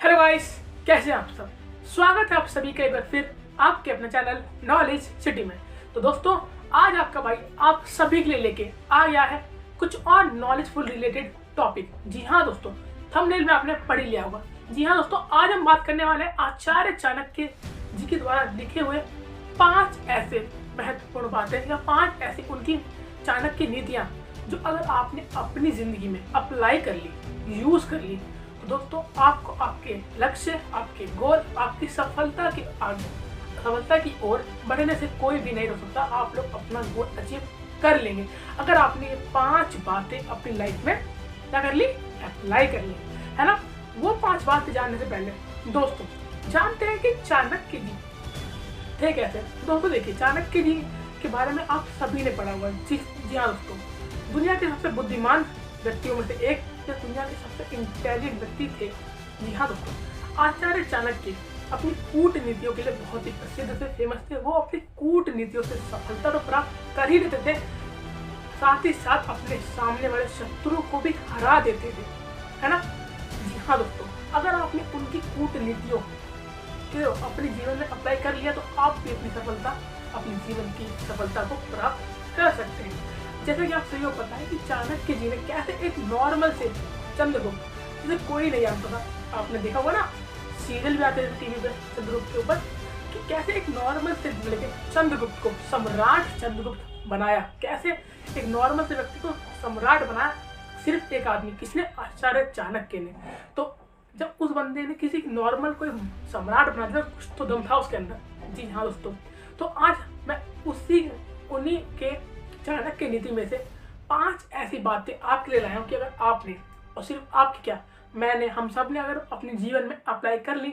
Hello guys, कैसे हैं आप सब। स्वागत है आप सभी का एक बार फिर आपके अपने चैनल नॉलेज सिटी में। तो दोस्तों, आज आपका भाई आप सभी के लिए लेके आ गया है कुछ और नॉलेजफुल रिलेटेड टॉपिक। जी हाँ दोस्तों, थंबनेल में आपने पढ़ ही लिया होगा। जी हाँ दोस्तों, आज हम बात करने वाले हैं आचार्य चाणक्य जी के द्वारा लिखे हुए 5 ऐसे महत्वपूर्ण बातें या 5 ऐसी उनकी चाणक्य नीतियाँ जो अगर आपने अपनी जिंदगी में अप्लाई कर ली, यूज कर ली, दोस्तों आपको आपके लक्ष्य, आपके गोल, आपकी सफलता की ओर बढ़ने से कोई भी नहीं रोक सकता। आप लोग अपना गोल अचीव कर लेंगे अगर आपने ये 5 बातें अपनी लाइफ में क्या कर ली, अप्लाई कर ली, है ना। वो 5 बातें जानने से पहले दोस्तों जानते हैं कि चाणक्य जी थे कैसे। दोस्तों देखिए, चाणक्य जी के बारे में आप सभी ने पढ़ा हुआ है। जी हाँ दोस्तों, दुनिया के सबसे बुद्धिमान व्यक्तियों में से एक, दुनिया के सबसे इंटेलिजेंट व्यक्ति थे। जी हाँ दोस्तों, आचार्य चाणक्य अपनी कूटनीतियों के लिए बहुत ही प्रसिद्ध थे, फेमस थे। वो अपनी कूटनीतियों से सफलता तो प्राप्त कर ही देते थे, साथ ही साथ अपने सामने वाले शत्रु को भी हरा देते थे, है ना। जी हाँ दोस्तों, अगर आपने उनकी कूटनीतियों को अपने जीवन में अप्लाई कर लिया तो आप भी अपनी जीवन की सफलता को प्राप्त कर सकते हैं। जैसे कि आप सभी को पता है कि चाणक्य जी ने कैसे एक नॉर्मल से चंद्रगुप्त, जिसे कोई नहीं जानता था, आपने देखा होगा ना, सीरियल भी आते थे टीवी पे चंद्रगुप्त के ऊपर, कि कैसे एक नॉर्मल से लेके चंद्रगुप्त को सम्राट चंद्रगुप्त बनाया, कैसे एक नॉर्मल से व्यक्ति को सम्राट बनाया सिर्फ एक आदमी, किसने, आचार्य चाणक्य ने। तो जब उस बंदे ने किसी नॉर्मल को सम्राट बना दिया, कुछ तो दम था उसके अंदर। जी हाँ दोस्तों, तो आज मैं उन्हीं के चाणक्य नीति में से 5 ऐसी बातें आपके लिए लाया हूँ कि अगर आपने, और सिर्फ आपकी क्या, मैंने, हम सब ने अगर अपने जीवन में अप्लाई कर ली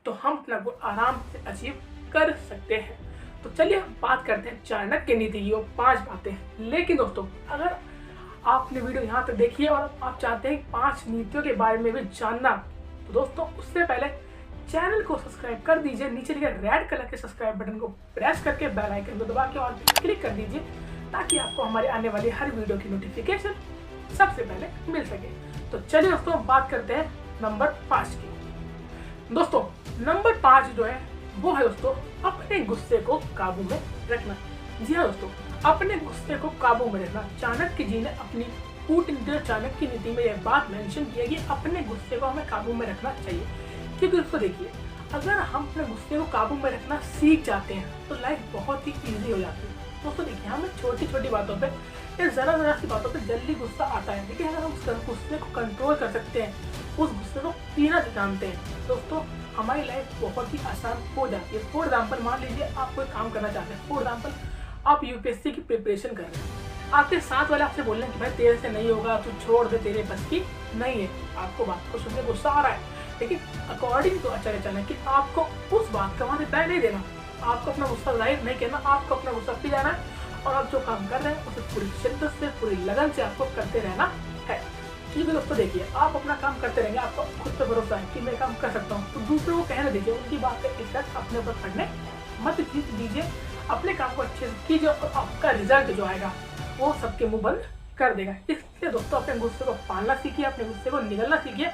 तो हम अपना गोल आराम से अचीव कर सकते हैं। तो चलिए बात करते हैं चाणक्य नीति की 5 बातें। लेकिन दोस्तों, अगर आपने वीडियो यहाँ तक देखी है और आप चाहते हैं 5 नीतियों के बारे में भी जानना, तो दोस्तों उससे पहले चैनल को सब्सक्राइब कर दीजिए। नीचे लिखे रेड कलर के सब्सक्राइब बटन को प्रेस करके बेल आइकन को दबा के और क्लिक कर दीजिए, ताकि आपको हमारे आने वाली हर वीडियो की नोटिफिकेशन सबसे पहले मिल सके। तो चलिए दोस्तों बात करते हैं नंबर 5 की। दोस्तों नंबर 5 जो है वो है दोस्तों अपने गुस्से को काबू में रखना। जी हाँ दोस्तों, अपने गुस्से को काबू में रखना। चाणक्य जी ने अपनी कूटनीति चाणक्य नीति में यह बात मेंशन की है कि अपने गुस्से को हमें काबू में रखना चाहिए। क्योंकि दोस्तों देखिए, अगर हम अपने गुस्से को काबू में रखना सीख जाते हैं तो लाइफ बहुत ही ईजी हो जाती है। दोस्तों देखिए, हमें छोटी छोटी बातों पे या ज़रा सी बातों पे जल्दी गुस्सा आता है, लेकिन अगर हम उस गुस्से को कंट्रोल कर सकते हैं, उस गुस्से को पीना जानते हैं, दोस्तों हमारी लाइफ बहुत ही आसान हो जाती है। फॉर एग्जाम्पल, मान लीजिए आप कोई काम करना चाहते हैं। फॉर एग्जाम्पल, आप यूपीएससी की प्रिपरेशन कर रहे हैं, आपके साथ वाले आपसे बोल रहे हैं कि भाई तेरे से नहीं होगा, तू छोड़ दे, तेरे बस की नहीं है। आपको बात को सुनने गुस्सा आ रहा है, लेकिन अकॉर्डिंग टू आचार्य चाणक्य आपको उस बात का वहाँ रिप्लाई नहीं देना, आपको अपना गुस्सा जाहिर नहीं करना, आपको अपना गुस्सा पी जाना है और आप जो काम कर रहे हैं उसे पूरी शिद्दत से, पूरी लगन से आपको करते रहना है। क्योंकि दोस्तों देखिए, आप अपना काम करते रहेंगे, आपको खुद पे भरोसा है कि मैं काम कर सकता हूँ, तो दूसरों को कहने दीजिए, उनकी बात पे इफेक्ट अपने ऊपर पड़ने मत दीजिए। अपने काम को अच्छे से कीजिए और आपका रिजल्ट जो आएगा वो सबके मुंह बंद कर देगा। इसलिए दोस्तों अपने गुस्से को पालना सीखिए, अपने गुस्से को निगलना सीखिए,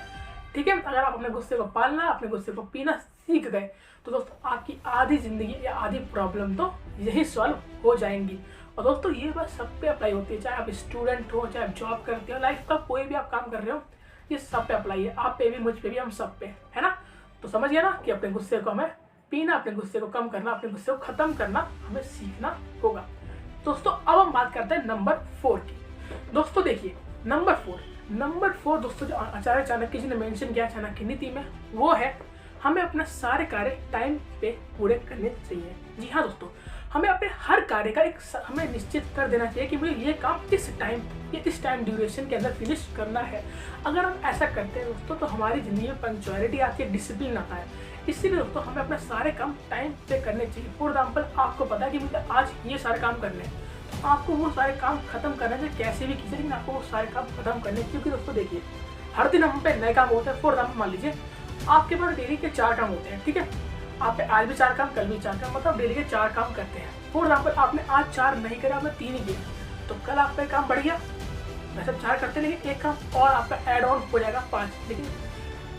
ठीक है। अगर आप अपने गुस्से को पालना, अपने गुस्से को पीना सीख गए तो दोस्तों आपकी आधी जिंदगी या आधी प्रॉब्लम तो यही सॉल्व हो जाएंगी। और दोस्तों ये बात सब पे अप्लाई होती है, चाहे आप स्टूडेंट हो, चाहे आप जॉब करते हो, लाइफ का कोई भी आप काम कर रहे हो, ये सब पे अप्लाई है। आप पे भी, मुझ पे भी, हम सब पे, है ना। तो समझिए ना कि अपने गुस्से को हमें पीना, अपने गुस्से को कम करना, अपने गुस्से को खत्म करना हमें सीखना होगा। दोस्तों अब हम बात करते हैं नंबर 4 की। दोस्तों देखिए, नंबर 4 दोस्तों जो आचार्य चाणक्य जी ने मेंशन किया चाणक्य नीति में, वो है हमें अपना सारे कार्य टाइम पे पूरे करने चाहिए। जी हाँ दोस्तों, हमें अपने हर कार्य का हमें निश्चित कर देना चाहिए कि मुझे ये काम इस टाइम ड्यूरेशन के अंदर फिनिश करना है। अगर हम ऐसा करते हैं दोस्तों तो हमारी ज़िंदगी में पंक्चुअलिटी आती है, डिसिप्लिन आता है। इसीलिए दोस्तों हमें अपने सारे काम टाइम पे करने चाहिए। फॉर एग्जाम्पल, आपको पता है कि मुझे आज ये सारे काम करने हैं, तो आपको वो सारे काम खत्म करने से कैसे भी कीजिए, लेकिन आपको वो सारे काम खत्म करने। क्योंकि दोस्तों देखिए, हर दिन हम पे नए काम होते हैं। फॉर एग्जाम्पल मान लीजिए आपके पास डेली के 4 काम होते हैं, ठीक है। आप पे आज भी 4 काम, कल भी 4 काम, मतलब डेली के 4 काम करते हैं। फॉर एग्जाम्पल आपने आज 4 नहीं करे, आपने 3 ही किए, तो कल आपका काम बढ़ गया। वैसे 4 करते, लेकिन एक काम और आपका ऐड ऑन हो जाएगा 5। लेकिन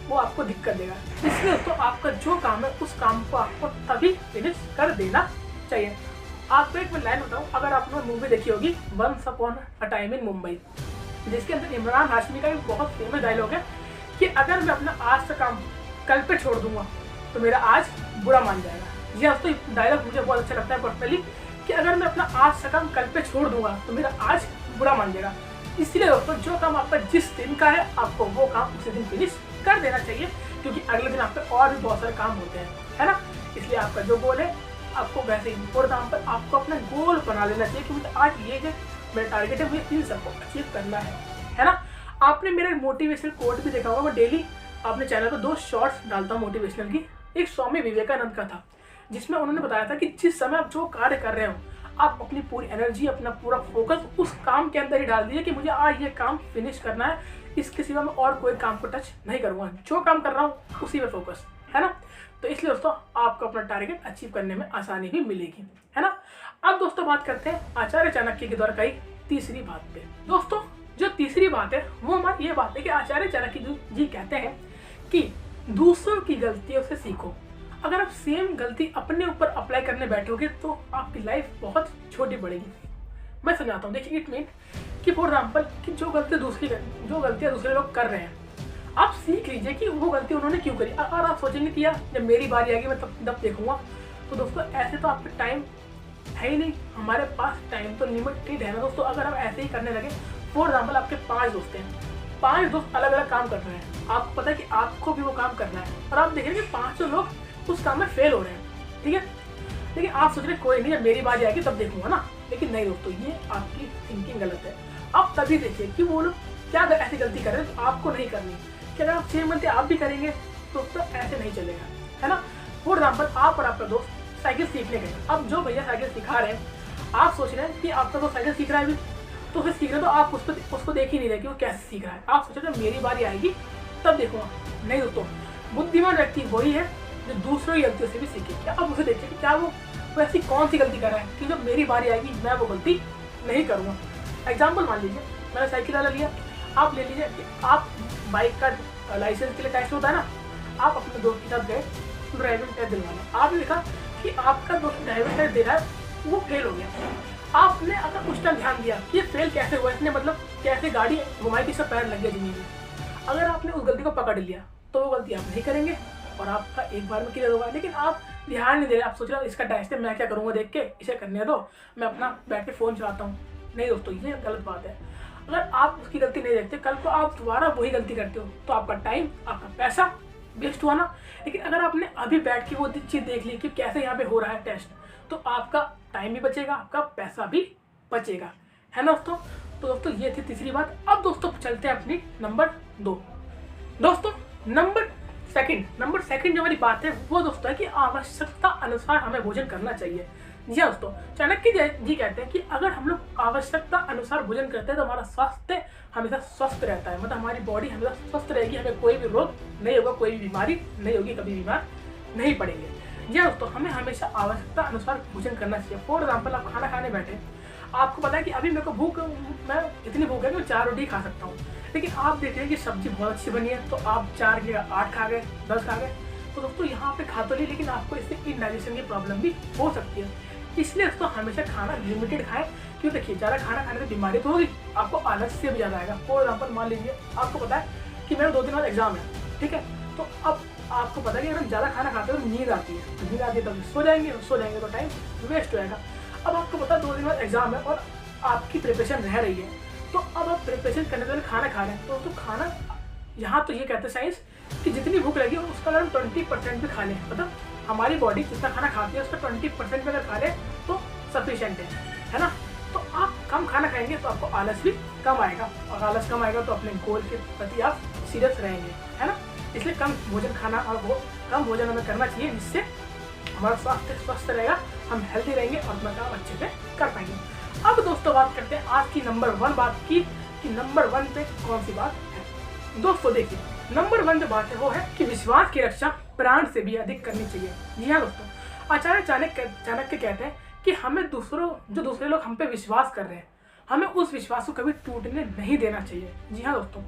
वो आपको दिक्कत देगा। इसलिए दोस्तों आपका जो काम है उस काम को आपको तभी फिनिश कर देना चाहिए। आपको एक मैं लाइन बताऊँ, अगर आपने मूवी देखी होगी once upon a time in Mumbai, जिसके अंदर इमरान हाशमी का एक बहुत फेमस डायलॉग है कि अगर मैं अपना आज का काम कल पे छोड़ दूंगा तो मेरा आज बुरा मान जाएगा। ये दोस्तों डायलॉग मुझे बहुत अच्छा लगता है पर्सनली, कि अगर मैं अपना आज का काम कल पे छोड़ दूंगा तो मेरा आज बुरा मान जाएगा। इसलिए दोस्तों जो काम आपका जिस दिन का है आपको वो काम उसी दिन फिनिश कर देना चाहिए, क्योंकि अगले दिन आप पे और भी बहुत सारे काम होते हैं, है ना। इसलिए आपका जो गोल है आपको वैसे ही फॉर एग्जाम्पल आपको अपना गोल बना लेना चाहिए कि मुझे आज ये जो मेरा टारगेट है मुझे इन सबको अचीव करना है ना। आपने मेरा मोटिवेशनल कोट भी देखा होगा, मैं डेली अपने चैनल पर 2 शॉर्ट्स डालता हूँ मोटिवेशनल की। एक स्वामी विवेकानंद का था जिसमें उन्होंने बताया था कि जिस समय आप जो कार्य कर रहे हो आप अपनी पूरी एनर्जी, अपना पूरा फोकस उस काम के अंदर ही डाल दीजिए कि मुझे आज ये काम फिनिश करना है, इसके सिवा मैं और कोई काम को टच नहीं करूँगा, जो काम कर रहा हूँ उसी में फोकस, है ना। तो इसलिए दोस्तों आपको अपना टारगेट अचीव करने में आसानी भी मिलेगी, है ना। अब दोस्तों बात करते हैं आचार्य चाणक्य के द्वारा कही तीसरी बात पे। दोस्तों जो तीसरी बात है वो हमारी ये बात है कि आचार्य चाणक्य जी कहते हैं कि दूसरों की गलतियों से सीखो। अगर आप सेम गलती अपने ऊपर अप्लाई करने बैठोगे तो आपकी लाइफ बहुत छोटी पड़ेगी। मैं समझाता हूँ, देखिए इट मीन कि फॉर एग्जाम्पल कि जो गलतियाँ दूसरे लोग कर रहे हैं आप सीख लीजिए कि वो गलती उन्होंने क्यों करी। अगर आप सोचेंगे कि यार जब मेरी बारी आएगी मैं तब देखूंगा, तो दोस्तों ऐसे तो आपके टाइम है ही नहीं, हमारे पास टाइम तो लिमिटेड है ना दोस्तों। अगर आप ऐसे ही करने लगे, फॉर एग्जाम्पल आपके 5 दोस्त हैं, 5 दोस्त अलग अलग काम कर रहे हैं, आपको पता है कि आपको भी वो काम करना है और आप देखेंगे 5 लोग उस काम में फेल हो रहे हैं, ठीक है। लेकिन आप सोच रहे कोई नहीं जब मेरी बारी आएगी तब देखूंगा ना, लेकिन नहीं दोस्तों ये आपकी थिंकिंग गलत है। आप तभी देखिए कि वो लोग क्या ऐसी गलती कर रहे हैं तो आपको नहीं करनी, कि अगर आप सेम गलती आप भी करेंगे तो ऐसे नहीं चलेगा, है ना। फॉर एग्जाम्पल आप और आपका दोस्त साइकिल सीखने गए, अब जो भैया साइकिल सिखा रहे हैं आप सोच रहे हैं कि आपका दोस्त साइकिल सीख रहा है अभी, तो फिर सीख रहे तो आप उसको देख ही नहीं रहे कि वो कैसे सीख रहा है। आप सोच रहे मेरी बारी आएगी तब देखूंगा, नहीं दोस्तों बुद्धिमान व्यक्ति वही है जो दूसरों की गलतियों से भी सीखे। क्या आप उसे देखिए कि क्या वो ऐसी कौन सी गलती कर रहा है कि जब मेरी बारी आएगी मैं वो गलती नहीं करूँगा। एग्जाम्पल मान लीजिए मैंने साइकिल वाला लिया, आप ले लीजिए कि आप बाइक का लाइसेंस के लिए टेस्ट होता है ना, आप अपने दोस्त के साथ गए ड्राइविंग टेस्ट दिलवाने, आपने देखा कि आपका दोस्त ड्राइविंग टेस्ट दे रहा है वो फेल हो गया। आपने अगर उस टाइम ध्यान दिया ये फेल कैसे हुआ, इसने मतलब कैसे गाड़ी घुमाई कि इसका पैर लग गया जमीन में, अगर आपने उस गलती को पकड़ लिया तो वो गलती आप नहीं करेंगे और आपका एक बार में क्लियर होगा। लेकिन आप ध्यान नहीं दे रहे, आप सोच रहे हो इसका टेस्ट है मैं क्या करूँगा देख के, इसे करने दो मैं अपना बैठ के फ़ोन चलाता हूँ। नहीं दोस्तों ये गलत बात है। अगर आप उसकी गलती नहीं देखते, कल को आप दोबारा वही गलती करते हो तो आपका टाइम आपका पैसा वेस्ट हुआ ना। लेकिन अगर आपने अभी बैठ के वो चीज़ देख ली कि कैसे यहाँ पे हो रहा है टेस्ट, तो आपका टाइम भी बचेगा, आपका पैसा भी बचेगा, है ना दोस्तों। तो दोस्तों ये थी तीसरी बात। अब दोस्तों चलते हैं अपनी नंबर 2। दोस्तों नंबर सेकंड जो हमारी बात है वो दोस्तों है कि आवश्यकता अनुसार हमें भोजन करना चाहिए। जी हाँ दोस्तों, चाणक्य जी कहते हैं कि अगर हम लोग आवश्यकता अनुसार भोजन करते हैं तो हमारा स्वास्थ्य हमेशा स्वस्थ रहता है, मतलब हमारी बॉडी हमेशा स्वस्थ रहेगी, हमें कोई भी रोग नहीं होगा, कोई भी बीमारी नहीं होगी, कभी बीमार नहीं पड़ेंगे। जी हाँ दोस्तों, हमें हमेशा आवश्यकता अनुसार भोजन करना चाहिए। फॉर एग्जाम्पल आप खाना खाने बैठे, आपको पता है कि अभी मेरे को मैं इतनी भूख है कि मैं 4 रोटी खा सकता हूँ, लेकिन आप देख रहे हैं कि सब्जी बहुत अच्छी बनी है तो आप 4 की 8 खा गए, 10 खा गए, तो दोस्तों यहाँ पे खा तो ली लेकिन आपको इससे इंडाइजेशन की प्रॉब्लम भी हो सकती है। इसलिए दोस्तों हमेशा खाना लिमिटेड खाएं, क्यों देखिए ज़्यादा खाना खाने से बीमारी तो होगी, आपको आलस से भी ज़्यादा आएगा। फॉर एग्जाम्पल मान लीजिए आपको पता है कि मेरा 2 दिन बाद एग्जाम है, ठीक है, तो अब आपको पता है कि अगर ज़्यादा खाना खाते हो तो नींद आती है तो सो जाएंगे तो टाइम वेस्ट हो जाएगा। अब आपको पता है 2 दिन बाद एग्जाम है और आपकी प्रिपरेशन रह रही है, तो अब आप प्रिपरेशन करने के लिए खाना खा रहे हैं तो खाना यहाँ तो ये कहते हैं साइंस कि जितनी भूख लगी उसका अगर हम 20% भी खा लें, मतलब हमारी बॉडी जितना खाना खाती है उसका 20% भी अगर खा लें तो सफिशिएंट है ना। तो आप कम खाना खाएंगे तो आपको आलस भी कम आएगा, और आलस कम आएगा तो अपने गोल के प्रति आप सीरियस रहेंगे, है ना। इसलिए कम भोजन खाना और वो कम भोजन हमें करना चाहिए, जिससे हमारा स्वास्थ्य स्वस्थ रहेगा, हम हेल्दी रहेंगे और अपना काम अच्छे से कर पाएंगे। अब दोस्तों बात करते हैं आज की नंबर 1 बात की कि नंबर 1 पे कौन सी बात है। दोस्तों देखिए नंबर 1 जो बात है वो है कि विश्वास की रक्षा प्राण से भी अधिक करनी चाहिए। जी हाँ दोस्तों, आचार्य चाणक्य कहते हैं कि हमें दूसरे लोग हम पे विश्वास कर रहे हैं, हमें उस विश्वास को कभी टूटने नहीं देना चाहिए। जी हाँ दोस्तों,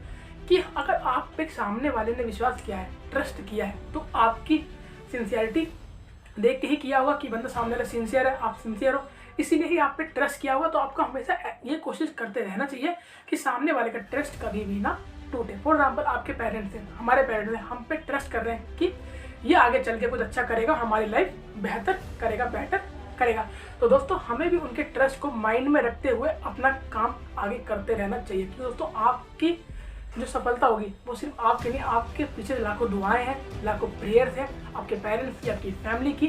कि अगर आप पे सामने वाले ने विश्वास किया है, ट्रस्ट किया है, तो आपकी सिंसियरिटी देख के ही किया होगा कि बंदा सामने वाला सिंसियर है, आप सिंसियर हो, इसीलिए ही आप पे ट्रस्ट किया होगा। तो आपको हमेशा ये कोशिश करते रहना चाहिए कि सामने वाले का ट्रस्ट कभी भी ना टूटे। फॉर एग्जाम्पल आपके पेरेंट्स हैं, हमारे पेरेंट्स हैं, हम पे ट्रस्ट कर रहे हैं कि ये आगे चल के कुछ अच्छा करेगा, हमारी लाइफ बेहतर करेगा, बेटर करेगा। तो दोस्तों हमें भी उनके ट्रस्ट को माइंड में रखते हुए अपना काम आगे करते रहना चाहिए। क्योंकि दोस्तों आपकी जो सफलता होगी वो सिर्फ आपके नहीं, आपके पीछे लाखों दुआएं हैं, लाखों प्रेयर्स हैं आपके पेरेंट्स की, आपकी फैमिली की,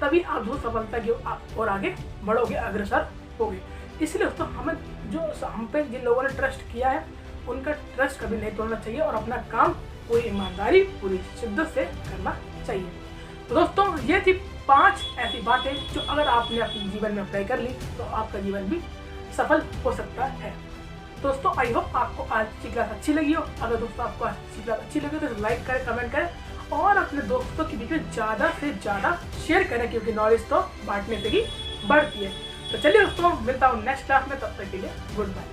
तभी आप जो सफलता की और आगे बढ़ोगे, अग्रसर होगे। इसलिए दोस्तों हमें जो हम पे जिन लोगों ने ट्रस्ट किया है उनका ट्रस्ट कभी नहीं तोड़ना चाहिए और अपना काम पूरी ईमानदारी, पूरी शिद्दत से करना चाहिए। तो दोस्तों ये थी 5 ऐसी बातें जो अगर आपने अपने जीवन में अप्लाई कर ली तो आपका जीवन भी सफल हो सकता है। दोस्तों आई होप आपको आज की क्लास अच्छी लगी हो। अगर दोस्तों आपको आज की क्लास अच्छी लगी तो लाइक करें, कमेंट करें और अपने दोस्तों के बीच में ज़्यादा से ज़्यादा शेयर करें, क्योंकि नॉलेज तो बांटने से ही बढ़ती है। तो चलिए दोस्तों मिलता हूँ नेक्स्ट क्लास में, तब तक के लिए गुड बाय।